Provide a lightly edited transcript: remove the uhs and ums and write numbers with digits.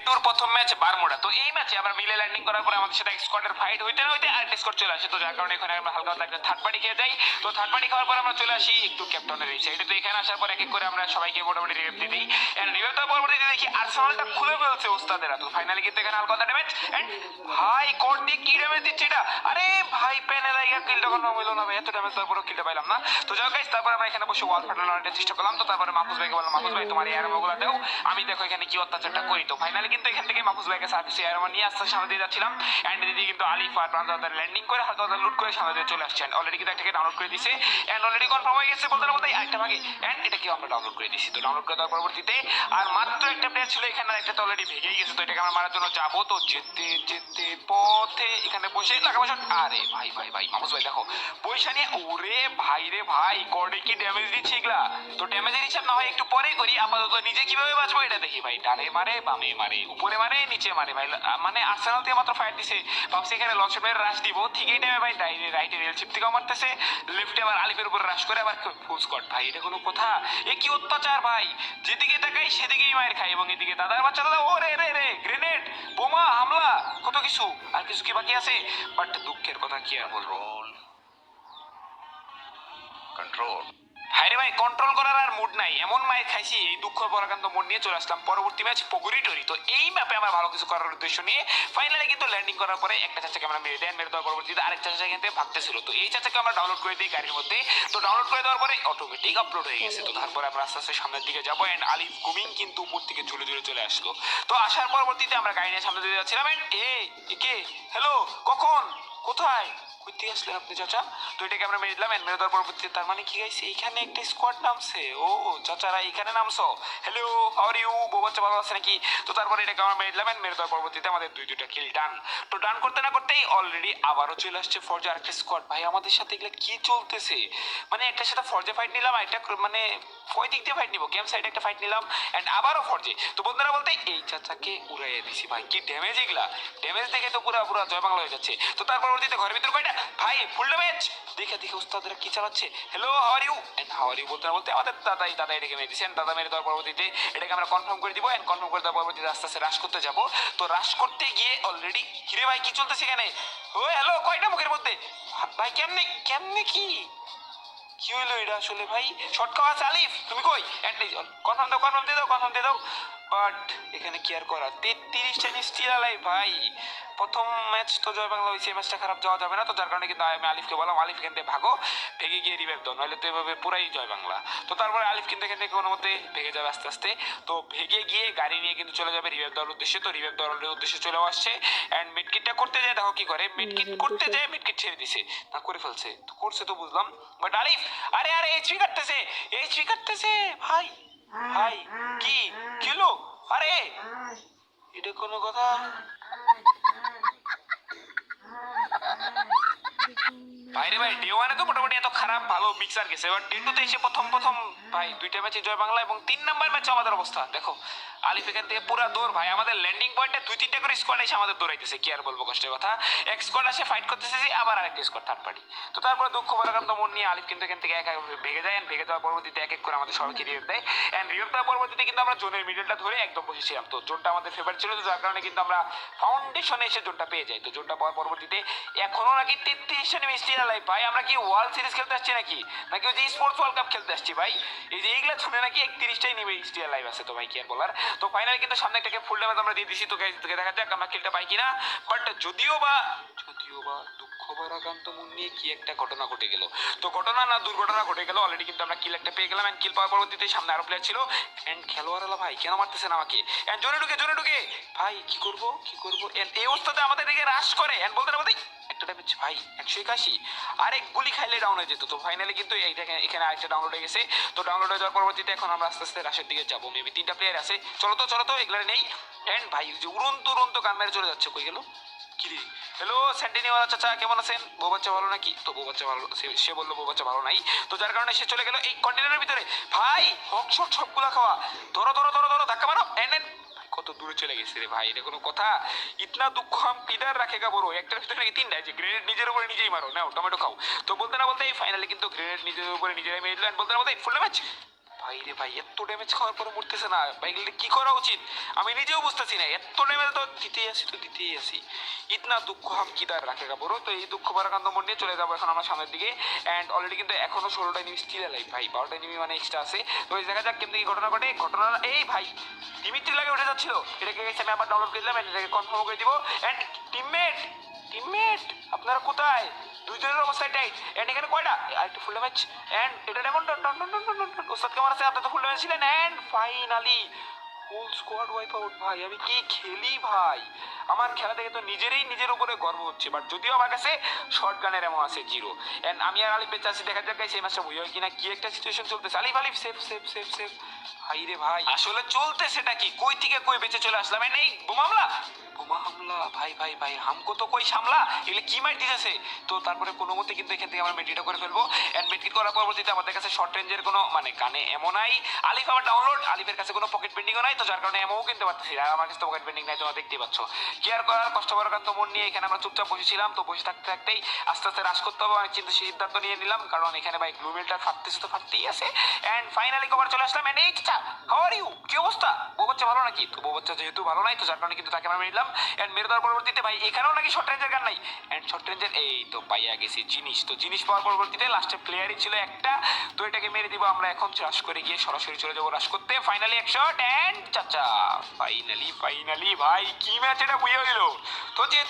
টুর প্রথম match Bermuda. তো এই ম্যাচে আমরা মিলে ল্যান্ডিং করার পরে আমাদের সাথে স্কোয়াডের ফাইট হইতে না হইতে আরেকটা স্কোয়াড চলে আসে। তো যার কারণে এখানে আমরা হালকা একটা থার্ড পার্টি খেয়ে যাই। তো থার্ড পার্টি খাওয়ার পর আমরা চলে আসি একটু ক্যাপ্টনের এই সাইডে। তো এখানে আসার পর এক এক করে আমরা সবাইকে মোটামুটি রিভেভ দিয়ে দিই। এন্ড রিভেভ দেওয়ার পরবর্তীতে দেখি আর্সেনালটা খুলে ফেলছে ওস্তাদেরা। তো ফাইনালি কিন্তু এখানে হালকা ড্যামেজ। এন্ড ভাই কোড দিয়ে কি ড্যামেজ দিচ্ছে এটা? আরে ভাই প্যানে লাগিয়ে কিলটা কখনো হইলো না ভাই, এত ড্যামেজ দেওয়ার পরও কিলটা পাইলাম না। তো যাই গাইস, তারপর আমরা এখানে বসে ওয়াল ফাটানোর চেষ্টা করলাম। তো তারপরে মাহফুজ ভাইকে বললাম, মাহফুজ ভাই তোমার এই অ্যারোগুলো দাও, আমি দেখো এখানে কি অত্যাচারটা করি। তো ফাইনালি কিন্তু এখান থেকে মাহফুজ ভাইকে সার্ভিস এয়ারমান নিয়ে আস্তে সামনে দিয়ে যাচ্ছিলাম। এন্ড এদিকে কিন্তু আলিফ আর প্রান্তদার ল্যান্ডিং করে হালকা লুট করে সামনে দিয়ে চলে আসছে। অলরেডি কিন্তু একটাকে ডাউনলোড করে দিছে। এন্ড অলরেডি কনফার্ম হয়ে গেছে বলতে না বলতে একটা ভাগে। এন্ড এটা কি আমরা ডাউনলোড করে দিছি। তো ডাউনলোড করে দেওয়ার পরবর্তীতে আর মাত্র একটা প্লেয়ার ছিল এখানে, একটা তো অলরেডি ভেঙেই গেছে। তো এটাকে আমরা মারার জন্য যাবো। তো যেতে যেতে পথে এখানে বসে লাগাবো শট। আরে ভাই ভাই ভাই মাহফুজ ভাই দেখো পয়সা নিয়ে, ওরে ভাই রে ভাই কর্ডে কি ড্যামেজ দিচ্ছে এগুলা। তো ড্যামেজের হিসাব না হয় একটু পরেই করি, আপাতত নিজে কিভাবে বাঁচবো এটা দেখি ভাই। ডানে মারে বামে মারে উপরে মারে নিচে মারে ভাই। মানে আর্সেনাল থেকে মাত্র ফায়ার দিছে, ভাবছি এখানে লঞ্চপ্যাডের রাশ দিব। ঠিক এই টাইমে ভাই রাইটে রেল চিপ থেকেও মারতেছে, লেফটে আবার আলিফের উপর রাশ করে আবার ফুল স্কট। ভাই এটা কোনো কথা? এ কি অত্যাচার ভাই, যেদিকে তাকাই সেদিকেই মায়ের খাই। এবং এদিকে দাদার বাচ্চা দাদা, ও রে রে রে গ্রেনেড বোমা হামলা কত কিছু, আর কিছু কি বাকি আছে? বাট দুঃখের কথা কি আর বলবো, কন্ট্রোল হায় রে ভাই, কন্ট্রোল করার আর মুড নাই, এমন মায়ের খাইছি এই দুঃখ পরাকান্ত মুড নিয়ে চলে আসলাম পরবর্তী ম্যাচ পগুরিটরি। তো এই ম্যাপে আমরা ভালো কিছু করার উদ্দেশ্য নিয়ে ফাইনালি কিন্তু ল্যান্ডিং করার পরে একটা চাচাকে আমরা মেরে দেন, মেরে দেওয়ার পরবর্তীতে আরেকটা চাচা এখান থেকে ভাগতেছিল। তো এই চাচাকে আমরা ডাউনলোড করে দিই গাড়ির মধ্যে। তো ডাউনলোড করে দেওয়ার পরে অটোমেটিক আপলোড হয়ে গেছে। তো তারপরে আমরা আস্তে আস্তে সামনের দিকে যাবো। এন্ড আলিফ গুমিং কিন্তু উপর থেকে ঝুলে ঝুলে চলে আসলো। তো আসার পরবর্তীতে আমরা গাড়ি নিয়ে সামনে দিকে যাচ্ছিলাম। এন্ড কে হ্যালো কখন কোথায় কইতে আসলেন আপনি চাচা? তো এটাকে আমরা মেরে দিলাম। মেরে দেওয়ার পরবর্তীতে তার মানে কি গাইছে এইখানে একটা স্কোয়াড নামছে। ও চাচারা এখানে নামছো, হ্যালো হাউ আর ইউ, বউ বাচ্চা ভালো আছে নাকি? তো তারপরে এটাকে আমরা মেরে দিলাম। মেরে দেওয়ার পরবর্তীতে আমাদের দুইটা কিল ডান। তো ডান করতে না করতেই অলরেডি আবারও চলে আসছে ফর্জে আরেকটা স্কোয়াড। ভাই আমাদের সাথে এগুলো কি চলতেছে? মানে একটার সাথে ফর্জে ফাইট নিলাম, একটা মানে কয় দিক দিয়ে ফাইট নিবো, ক্যাম্প সাইডে একটা ফাইট নিলাম এন্ড আবারও ফর্জে। তো বন্ধুরা বলতে এই চাচাকে উড়াইয়া দিছি ভাই, কি ড্যামেজ এগুলা, ড্যামেজ দেখে তো পুরা পুরা জয় বাংলা হয়ে যাচ্ছে। তো তার পরবর্তীতে ঘরের ভিতর কয়টা ভাই ফুল ড্যামেজ দেখে দেখে উস্তাদরা কি চালাচ্ছে, hello how are you and how are you বলতে না বলতে আমাদের দাদা এটাকে মেরে দিচ্ছেন। দাদা মেরে দেওয়ার পরবর্তীতে এটাকে আমরা কনফার্ম করে দিব। এন্ড কনফার্ম করে দেওয়ার পরবর্তীতে আস্তে আস্তে রাশ করতে যাবো। তো রাশ করতে গিয়ে অলরেডি কিরে ভাই কি চলতেছে এখানে? ও হ্যালো কয়টা মুখের মধ্যে ভাই, কেমনে কেমনে কি হইলো এটা আসলে ভাই? শর্ট খাওয়া আছে আলিফ, তুমি কই? কনফার্ম দাও, কনফার্ম দিয়ে দাও, কনফার্ম দিয়ে দাও। বাট এখানে কি আর করা, 33টা স্টিল আলাই ভাই। প্রথম ম্যাচ তো জয় বাংলা হয়েছে, ম্যাচটা খারাপ যাওয়া যাবে না। তো যার কারণে কিন্তু আমি আলিফকে বললাম আলিফ এখান থেকে ভাগো, ভেগে গিয়ে রিভাইভ দাও, নইলে তো এভাবে পুরাই জয় বাংলা। তো তারপরে আলিফ কিন্তু এখান থেকে কোনো মতে ভেগে যাবে আস্তে আস্তে। তো ভেগে গিয়ে গাড়ি নিয়ে কিন্তু চলে যাবে রিভাইভ দেওয়ার উদ্দেশ্যে। তো রিভাইভ দেওয়ার উদ্দেশ্যে চলে আসছে। অ্যান্ড মিডকিটটা করতে যায়, দেখো কি করে, মিডকিট করতে যায় মিডকিট ছেড়ে দিছে না, করে ফেলছে। তো করছে তো বুঝলাম, বাট আলিফ আরে আরে এইচপি কাটতেছে, এইচপি কাটতেছে ভাই। ভাই কি কি হলো? আরে এটা কোনো কথা? ভাইরে ভাই ডে ওয়ানে তো মোটামুটি এত খারাপ ভালো মিক্সার গেছে, এবার ডে টুতে এসে প্রথম প্রথম ভাই দুইটা ম্যাচে জয় বাংলা এবং 3 নাম্বার ম্যাচে আমাদের অবস্থা দেখো। আলিফ এখান থেকে পুরা দৌড় ভাই, আমাদের ল্যান্ডিং পয়েন্টে 2-3টা করে স্কোয়াড এসে আমাদের দৌড়াইতেছে, কি আর বলবো কষ্টের কথা। এক স্কোয়াড আসে ফাইট করতেছে, আবার আরেকটা স্কোয়াড থার্ড পার্টি। তো তারপরে দুঃখ পরাকান্ত মন নিয়ে আলিফ কিন্তু এখান থেকে একা ভেগে যায়। ভেগে যাওয়ার পরবর্তীতে এক এক করে আমাদের সবাইকে রিভাইভ দেয়। এন্ড রিভাইভ দেওয়ার পরবর্তীতে কিন্তু আমরা জোনের মিডলটা ধরে একদম বসেছিলাম। তো জোনটা আমাদের ফেভারিট ছিল, যার কারণে কিন্তু আমরা ফাউন্ডেশনে এসে জোনটা পেয়ে যাই। তো জোনটা পাওয়ার পরবর্তীতে এখনো নাকি 33টা স্টিল আলাই ভাই, আমরা কি ওয়ার্ল্ড সিরিজ খেলতে আসছি নাকি, নাকি ওই যে স্পোর্টস ওয়ার্ল্ড কাপ খেলতে আসছি ভাই? এই যে এইগুলা শুনে নাকি 31টাই নিবে স্টিল লাইভ আছে। তো ভাই কি আর বলার। তো ফাইনালি কিন্তু সামনে একটা ফুল ড্যামেজ আমরা দিয়ে দিছি। তো গাইস তোকে দেখা যাক আমরা কিলটা পাই কিনা। বাট যদিও বা দুঃখ ভারাক্রান্ত মন নিয়ে কি একটা ঘটনা ঘটে গেল। তো ঘটনা না দুর্ঘটনা ঘটে গেল, অলরেডি কিন্তু আমরা কিল একটা পেয়ে গেলাম। এন্ড কিল পাওয়ার পরবর্তীতে সামনে আরো প্লেয়ার ছিল। এন্ড খেলোয়াড়রা ভাই কেন মারতেছেন আমাকে? এন্ড জোরে ঢুকে ভাই কি করব কি করব। এন্ড এই অবস্থাতে আমাদের দিকে রাশ করে। এন্ড বলতে না বলতে একটা ড্যামেজ ভাই 181, আরেক গুলি খাইলে ডাউন হয়ে যেত। তো ফাইনালি কিন্তু এখানে আরেকটা ডাউনলোড হয়ে গেছে। তো ডাউনলোড হয়ে যাওয়ার পরবর্তীতে এখন আমরা আস্তে আস্তে রাশের দিকে যাবো। মেবি 3টা প্লেয়ার আছে, চলো তো এগুলো নেই। এন্ড ভাই যে উড়ন্ত গান মেরে চলে যাচ্ছে, কই গেল কিরে? হ্যালো স্যান্টিনিওয়ালা চাচা কেমন আছেন? বউ বাচ্চা ভালো নাকি? তো বউ বাচ্চা ভালো, সে বললো বউ বাচ্চা ভালো নাই। তো যার কারণে সে চলে গেল এই কন্টেনারের ভিতরে। ভাই হক শট সবগুলা খাওয়া, ধরো ধাক্কা মারো। এন্ড কত দূরে চলে গেছে রে ভাই, এটা কোনো কথা? ইতনা দুঃখ হাম কিদার রাখেগা বড়, একটার ভিতরে নাকি 3টা, যে গ্রেনেড নিজের উপরে নিজেই মারো, নাও টমেটো খাও। তো বলতে না বলতে ফাইনালি কিন্তু গ্রেনেড নিজের উপরে নিজেরাই মেরে দিলেন। বলতে না বলতে ফুল ম্যাচ ভাই রে ভাই, এত ড্যামেজ খাওয়ার পরে মরতেছে না ভাই, এগুলো কি করা উচিত আমি নিজেও বুঝতেছি না। এত ড্যামেজ তো দিতেই আসি। ইতনা দুঃখ হাম কিদার রাখেগা বড়। তো এই দুঃখ পরাকান্ত মন নিয়ে চলে যাবো এখন আমরা সামনের দিকে। অ্যান্ড অলরেডি কিন্তু এখনো 16টা এনিমি স্টিল লাইভ ভাই, 12টা এনিমি মানে এক্সট্রা আছে। তো এই দেখা যাক কেমন কি ঘটনা ঘটে। ঘটনা এই ভাই দিমিত্রি লাগে উঠে যাচ্ছিল, এটাকে গেছে আমি আবার ডাউনলোড করে দিলাম, এটাকে কনফার্ম করে দিব। অ্যান্ড টিমমেট আপনারা কোথায়? দুইজনের অবস্থায় টাইট। এন্ড এখানে কয়টা আরেকটু ফুল ড্যামেজ। এন্ড এটা ডেমন ওস্তাদ কেমন আছে? আপনি তো ফুল ড্যামেজ ছিলেন। And finally full squad wipe out ভাই। আমি কি খেলি ভাই, আমার খেলা দেখে তো নিজের উপরে গর্ব হচ্ছে। বাট যদিও আমার কাছে শর্ট গানের এমন আছে 0। এন্ড আমি আর আলিফ বেঁচে আছি, দেখা যাক সেই ম্যাচটা বুঝে হয় কিনা। কি একটা সিচুয়েশন চলতেছে। আলিফ সেফ ভাই রে ভাই, আসলে চলতে সেটা কি, কই থেকে কই বেঁচে চলে আসলাম। এই বোমা হামলা ভাই হামকো তো কই সামলা, এগুলো কি মার দিতেছে। তো তারপরে কোনো মতে কিন্তু এখান থেকে আমরা মেডিটা করে ফেলবো। এন্ড মেডিট করার পরবর্তীতে আমাদের কাছে শর্ট রেঞ্জের কোনো মানে গানে এমন নাই। আলিফ আবার ডাউনলোড, আলিফের কাছে কোনো পকেট বেন্ডিংও নাই, তো যার কারণে এমও কিনতে পারতেছি। আর আমার কাছে তো পকেট বেন্ডিং নাই, তোমরা দেখতেই পাচ্ছ। কেয়ার করার কষ্ট পরাকান্ত মন নিয়ে এখানে আমরা চুপচাপ বসেছিলাম। তো বসে থাকতেই আস্তে রাশ করতে হবে, অনেক চিন্তা সিদ্ধান্ত নিয়ে নিলাম, কারণ এখানে ভাই গ্লুমেলটা ফাটতেছে তো ফাটতেই আছে। এন্ড ফাইনালি কভার চলে আসলাম। এন্ড এই চাচা হাউ আর ইউ, কি অবস্থা? বউ বাচ্চা ভালো নাকি? তো বউ বাচ্চা যেহেতু ভালো নাই, তো যার কারণে কিন্তু তাকে আমরা মেরে দিলাম। এন্ড মেরে দেওয়ার পরবর্তীতে ভাই এখানেও নাকি শর্ট রেঞ্জের গান নাই। এন্ড শর্ট রেঞ্জের এই তো পাইয়া গেছি জিনিস। তো জিনিস পাওয়ার পরবর্তীতে লাস্টে প্লেয়ারই ছিল একটা, তো এটাকে মেরে দিব আমরা এখন। রাশ করে গিয়ে সরাসরি চলে যাবো রাশ করতে। ফাইনালি এক শট। এন্ড চাচা ফাইনালি ভাই কি ম্যাচ এটা বুঝে হইলো। তো যে